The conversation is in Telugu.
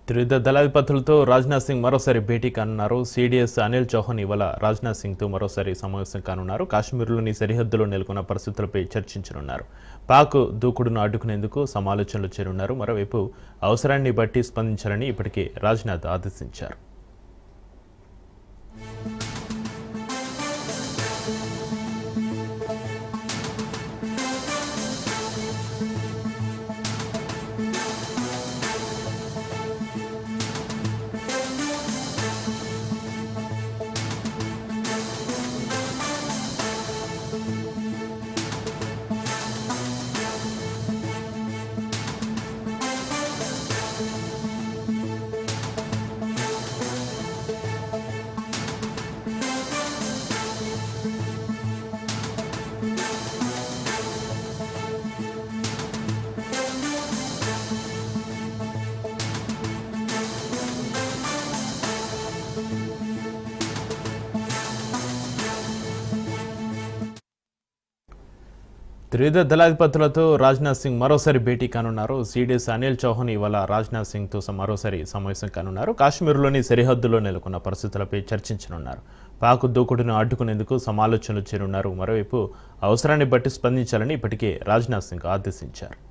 త్రివిధ దళాధిపతులతో రాజ్నాథ్ సింగ్ మరోసారి భేటీ కానున్నారు. సిడిఎస్ అనిల్ చౌహాన్ ఇవాళ రాజ్నాథ్ సింగ్తో మరోసారి సమావేశం కానున్నారు. కాశ్మీర్లోని సరిహద్దులో నెలకొన్న పరిస్థితులపై చర్చించనున్నారు. పాక్ దూకుడును అడ్డుకునేందుకు సమాలోచనలు చేరున్నారు. మరోవైపు అవసరాన్ని బట్టి స్పందించాలని ఇప్పటికే రాజ్నాథ్ ఆదేశించారు. త్రివిధ దళాధిపతులతో రాజ్నాథ్ సింగ్ మరోసారి భేటీ కానున్నారు. సిడిఎస్ అనిల్ చౌహాన్ ఇవాళ రాజ్నాథ్ సింగ్తో మరోసారి సమావేశం కానున్నారు. కాశ్మీర్లోని సరిహద్దులో నెలకొన్న పరిస్థితులపై చర్చించనున్నారు. పాక్ దూకుడును అడ్డుకునేందుకు సమాలోచనలు చేరున్నారు. మరోవైపు అవసరాన్ని బట్టి స్పందించాలని ఇప్పటికే రాజ్నాథ్ సింగ్ ఆదేశించారు.